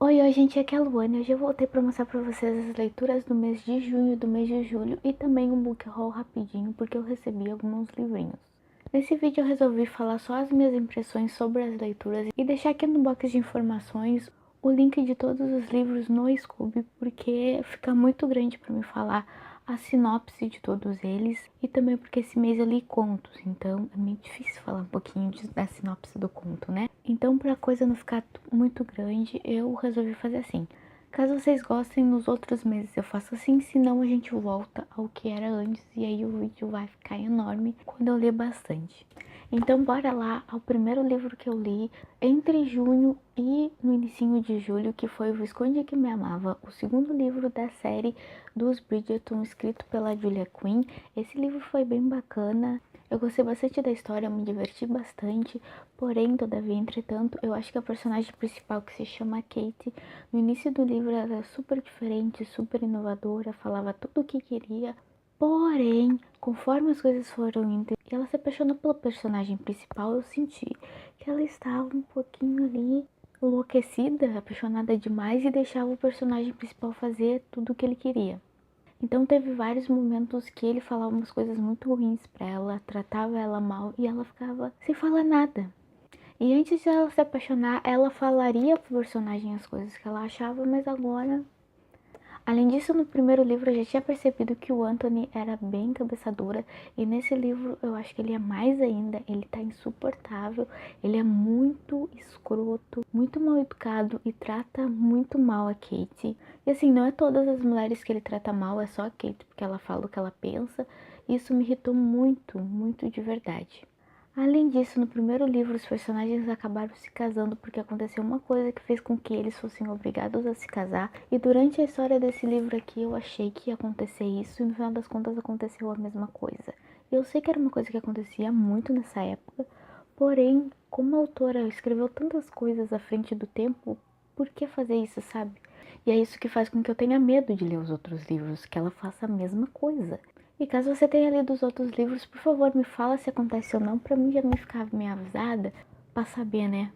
Oi, gente, aqui é a Luana e hoje eu voltei para mostrar para vocês as leituras do mês de junho e do mês de julho e também um book haul rapidinho porque eu recebi alguns livrinhos. Nesse vídeo eu resolvi falar só as minhas impressões sobre as leituras e deixar aqui no box de informações o link de todos os livros no Scoob porque fica muito grande para me falar a sinopse de todos eles e também porque esse mês eu li contos, então é meio difícil falar um pouquinho da sinopse do conto, né? Então, para a coisa não ficar muito grande, eu resolvi fazer assim. Caso vocês gostem, nos outros meses eu faço assim, senão a gente volta ao que era antes e aí o vídeo vai ficar enorme quando eu ler bastante. Então bora lá ao primeiro livro que eu li entre junho e no inicinho de julho, que foi O Visconde que Me Amava, o segundo livro da série dos Bridgerton, escrito pela Julia Quinn. Esse livro foi bem bacana. Eu gostei bastante da história, me diverti bastante, porém, todavia, entretanto, eu acho que a personagem principal, que se chama Kate, no início do livro era super diferente, super inovadora, falava tudo o que queria, porém, conforme as coisas foram indo e ela se apaixonou pelo personagem principal, eu senti que ela estava um pouquinho ali enlouquecida, apaixonada demais e deixava o personagem principal fazer tudo o que ele queria. Então teve vários momentos que ele falava umas coisas muito ruins pra ela, tratava ela mal e ela ficava sem falar nada. E antes de ela se apaixonar, ela falaria pro personagem as coisas que ela achava, mas agora... Além disso, no primeiro livro eu já tinha percebido que o Anthony era bem cabeça dura, e nesse livro eu acho que ele é mais ainda, ele tá insuportável, ele é muito escroto, muito mal educado e trata muito mal a Kate. E assim, não é todas as mulheres que ele trata mal, é só a Kate, porque ela fala o que ela pensa, e isso me irritou muito, muito de verdade. Além disso, no primeiro livro, os personagens acabaram se casando porque aconteceu uma coisa que fez com que eles fossem obrigados a se casar. E durante a história desse livro aqui, eu achei que ia acontecer isso e no final das contas aconteceu a mesma coisa. Eu sei que era uma coisa que acontecia muito nessa época, porém, como a autora escreveu tantas coisas à frente do tempo, por que fazer isso, sabe? E é isso que faz com que eu tenha medo de ler os outros livros, que ela faça a mesma coisa. E caso você tenha lido os outros livros, por favor, me fala se acontece ou não, pra mim já me ficar meio avisada, pra saber, né?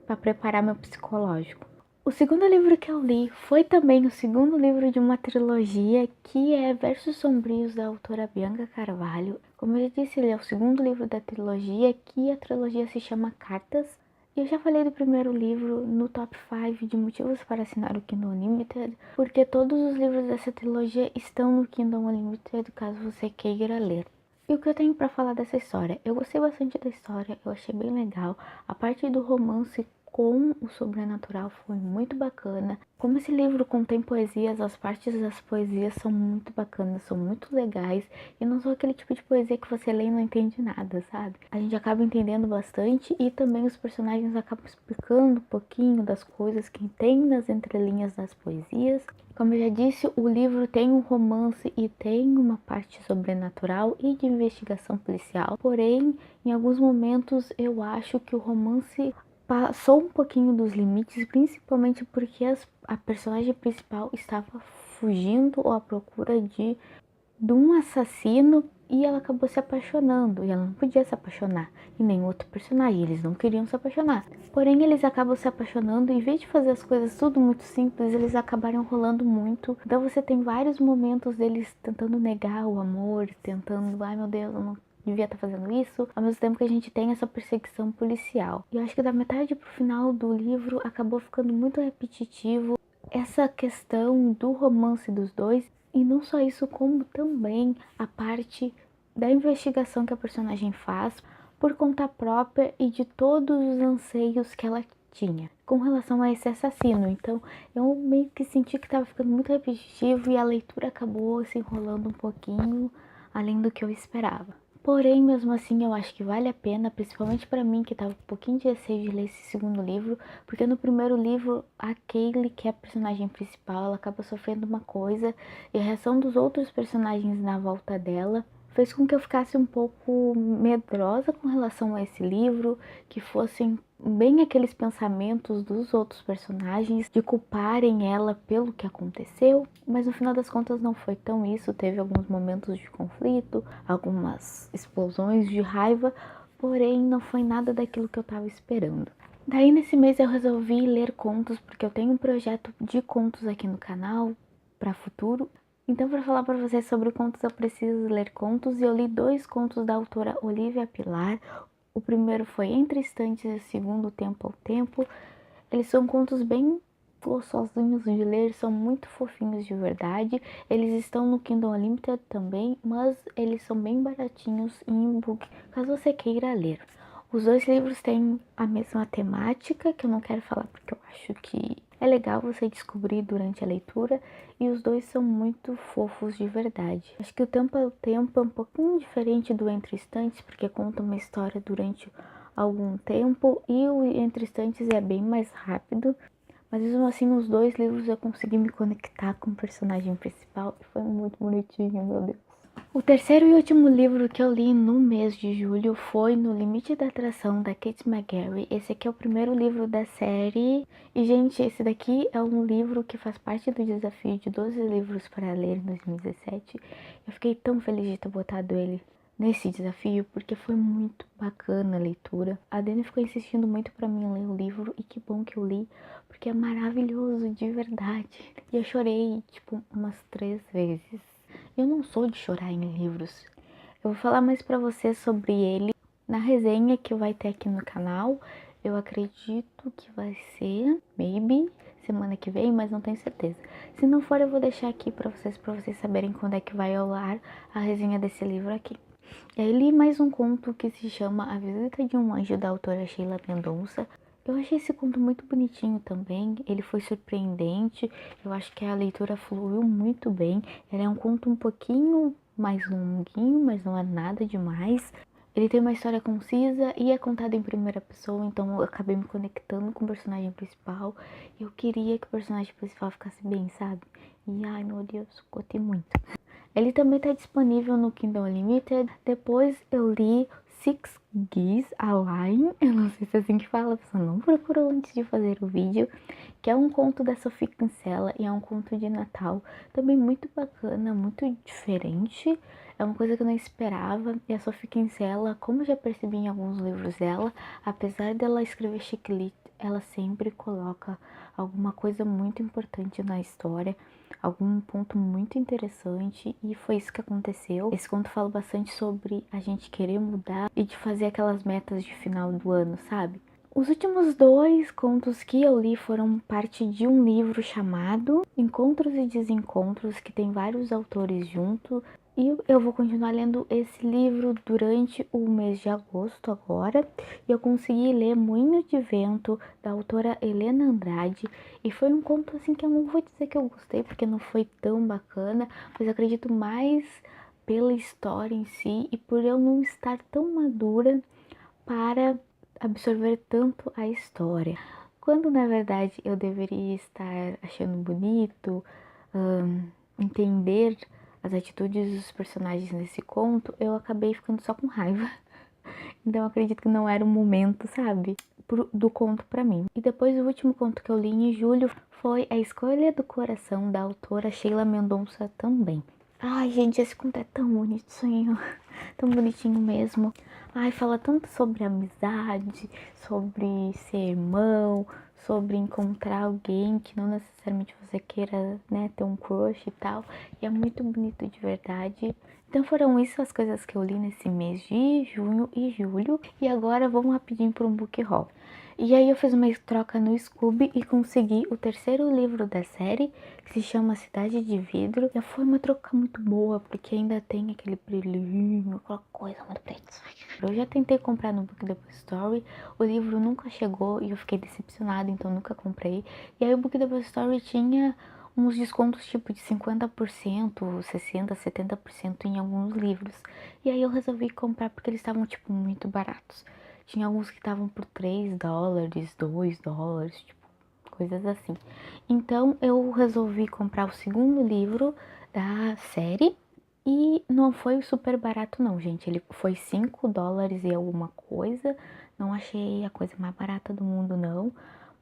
Pra preparar meu psicológico. O segundo livro que eu li foi também o segundo livro de uma trilogia, que é Versos Sombrios, da autora Bianca Carvalho. Como eu já disse, ele é o segundo livro da trilogia, que a trilogia se chama Cartas. Eu já falei do primeiro livro no top 5 de motivos para assinar o Kindle Unlimited, porque todos os livros dessa trilogia estão no Kindle Unlimited, caso você queira ler. E o que eu tenho para falar dessa história? Eu gostei bastante da história, eu achei bem legal. A parte do romance com o sobrenatural foi muito bacana. Como esse livro contém poesias, as partes das poesias são muito bacanas, são muito legais. E não são aquele tipo de poesia que você lê e não entende nada, sabe? A gente acaba entendendo bastante e também os personagens acabam explicando um pouquinho das coisas que tem nas entrelinhas das poesias. Como eu já disse, o livro tem um romance e tem uma parte sobrenatural e de investigação policial. Porém, em alguns momentos eu acho que o romance passou um pouquinho dos limites, principalmente porque a personagem principal estava fugindo ou à procura de um assassino e ela acabou se apaixonando. E ela não podia se apaixonar. E nem outro personagem, eles não queriam se apaixonar. Porém, eles acabam se apaixonando e em vez de fazer as coisas tudo muito simples, eles acabaram enrolando muito. Então você tem vários momentos deles tentando negar o amor, tentando, ai meu Deus, eu não devia estar fazendo isso, ao mesmo tempo que a gente tem essa perseguição policial. E eu acho que da metade pro final do livro acabou ficando muito repetitivo essa questão do romance dos dois, e não só isso, como também a parte da investigação que a personagem faz por conta própria e de todos os anseios que ela tinha com relação a esse assassino. Então eu meio que senti que estava ficando muito repetitivo e a leitura acabou se enrolando um pouquinho além do que eu esperava. Porém, mesmo assim, eu acho que vale a pena, principalmente pra mim, que tava com um pouquinho de receio de ler esse segundo livro, porque no primeiro livro, a Kaylee, que é a personagem principal, ela acaba sofrendo uma coisa, e a reação dos outros personagens na volta dela fez com que eu ficasse um pouco medrosa com relação a esse livro, que fossem bem aqueles pensamentos dos outros personagens de culparem ela pelo que aconteceu, mas no final das contas não foi tão isso, teve alguns momentos de conflito, algumas explosões de raiva, porém não foi nada daquilo que eu estava esperando. Daí nesse mês eu resolvi ler contos, porque eu tenho um projeto de contos aqui no canal para futuro. Então, para falar para vocês sobre contos, eu preciso ler contos, e eu li 2 contos da autora Olivia Pilar. O primeiro foi Entre Estantes e o segundo Tempo ao Tempo. Eles são contos bem gostosinhos de ler, são muito fofinhos de verdade. Eles estão no Kindle Unlimited também, mas eles são bem baratinhos em e-book, caso você queira ler. Os 2 livros têm a mesma temática, que eu não quero falar porque eu acho que é legal você descobrir durante a leitura, e os 2 são muito fofos de verdade. Acho que o Tempo ao Tempo é um pouquinho diferente do Entre Estantes, porque conta uma história durante algum tempo, e o Entre Estantes é bem mais rápido. Mas mesmo assim, os 2 livros eu consegui me conectar com o personagem principal e foi muito bonitinho, meu Deus. O terceiro e último livro que eu li no mês de julho foi No Limite da Atração, da Kate McGarry. Esse aqui é o primeiro livro da série. E, gente, esse daqui é um livro que faz parte do desafio de 12 livros para ler em 2017. Eu fiquei tão feliz de ter botado ele nesse desafio, porque foi muito bacana a leitura. A Dani ficou insistindo muito para mim ler o livro, e que bom que eu li, porque é maravilhoso de verdade. E eu chorei, tipo, umas 3 vezes. Eu não sou de chorar em livros. Eu vou falar mais pra vocês sobre ele na resenha que vai ter aqui no canal. Eu acredito que vai ser, maybe, semana que vem, mas não tenho certeza. Se não for, eu vou deixar aqui pra vocês saberem quando é que vai rolar a resenha desse livro aqui. E aí li mais um conto que se chama A Visita de um Anjo, da autora Sheila Mendonça. Eu achei esse conto muito bonitinho também, ele foi surpreendente, eu acho que a leitura fluiu muito bem. Ele é um conto um pouquinho mais longuinho, mas não é nada demais. Ele tem uma história concisa e é contado em primeira pessoa, então eu acabei me conectando com o personagem principal. Eu queria que o personagem principal ficasse bem, sabe? E ai meu Deus, gostei muito. Ele também está disponível no Kindle Unlimited. Depois eu li Six Geese a Line, eu não sei se é assim que fala, a pessoa não procurou antes de fazer o vídeo, que é um conto da Sophie Kinsella e é um conto de Natal, também muito bacana, muito diferente, é uma coisa que eu não esperava. E a Sophie Kinsella, como eu já percebi em alguns livros dela, apesar dela escrever chick lit, ela sempre coloca alguma coisa muito importante na história, algum ponto muito interessante, e foi isso que aconteceu. Esse conto fala bastante sobre a gente querer mudar e de fazer aquelas metas de final do ano, sabe? Os últimos 2 contos que eu li foram parte de um livro chamado Encontros e Desencontros, que tem vários autores junto. E eu vou continuar lendo esse livro durante o mês de agosto agora. E eu consegui ler Moinho de Vento, da autora Helena Andrade. E foi um conto assim que eu não vou dizer que eu gostei, porque não foi tão bacana, mas eu acredito mais pela história em si e por eu não estar tão madura para absorver tanto a história, quando na verdade eu deveria estar achando bonito, entender as atitudes dos personagens nesse conto. Eu acabei ficando só com raiva. Então eu acredito que não era o momento, sabe, do conto pra mim. E depois o último conto que eu li em julho foi A Escolha do Coração, da autora Sheila Mendonça também. Ai, gente, esse conto é tão bonitinho, tão bonitinho mesmo. Ai, fala tanto sobre amizade, sobre ser irmão, sobre encontrar alguém que não necessariamente você queira, né, ter um crush e tal. E é muito bonito de verdade. Então foram isso as coisas que eu li nesse mês de junho e julho. E agora vamos rapidinho para um book haul. E aí eu fiz uma troca no Scooby e consegui o terceiro livro da série, que se chama Cidade de Vidro. E foi uma troca muito boa, porque ainda tem aquele brilhinho, aquela coisa muito preta. Eu já tentei comprar no Book Depo Story, o livro nunca chegou e eu fiquei decepcionada, então nunca comprei. E aí o Book Depo Story tinha uns descontos tipo de 50%, 60%, 70% em alguns livros. E aí eu resolvi comprar porque eles estavam tipo muito baratos. Tinha alguns que estavam por 3 dólares, 2 dólares, tipo, coisas assim. Então eu resolvi comprar o segundo livro da série. E não foi super barato não, gente. Ele foi 5 dólares e alguma coisa. Não achei a coisa mais barata do mundo, não.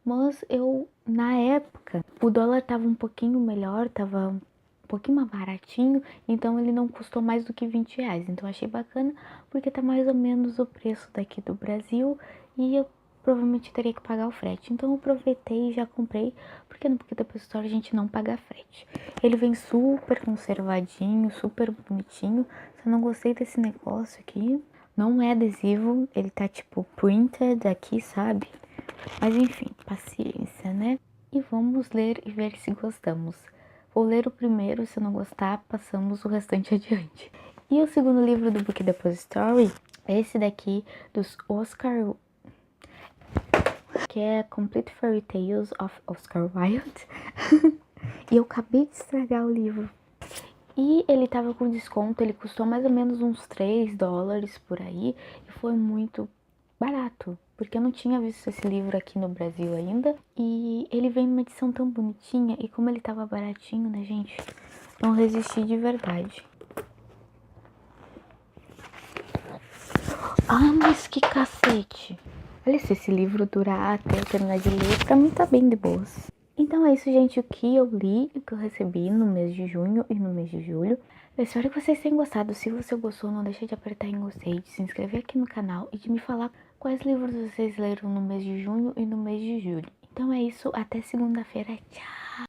Mas eu, na época, o dólar tava um pouquinho melhor, tava um pouquinho mais baratinho, então ele não custou mais do que 20 reais. Então eu achei bacana, porque tá mais ou menos o preço daqui do Brasil, e eu provavelmente teria que pagar o frete. Então eu aproveitei e já comprei, porque no Book Depository a gente não paga frete. Ele vem super conservadinho, super bonitinho. Só não gostei desse negócio aqui. Não é adesivo, ele tá tipo printed aqui, sabe? Mas enfim, paciência, né? E vamos ler e ver se gostamos. Vou ler o primeiro, se não gostar, passamos o restante adiante. E o segundo livro do Book Depository é esse daqui, dos Oscar, que é Complete Fairy Tales of Oscar Wilde. E eu acabei de estragar o livro. E ele tava com desconto, ele custou mais ou menos uns $3 por aí. E foi muito barato, porque eu não tinha visto esse livro aqui no Brasil ainda. E ele vem numa edição tão bonitinha, e como ele tava baratinho, né, gente? Não resisti de verdade. Ah, mas que cacete! Olha, se esse livro durar até eu terminar de ler, pra mim tá bem de boas. Então é isso, gente, o que eu li e o que eu recebi no mês de junho e no mês de julho. Eu espero que vocês tenham gostado. Se você gostou, não deixe de apertar em gostei, de se inscrever aqui no canal e de me falar quais livros vocês leram no mês de junho e no mês de julho. Então é isso, até segunda-feira, tchau!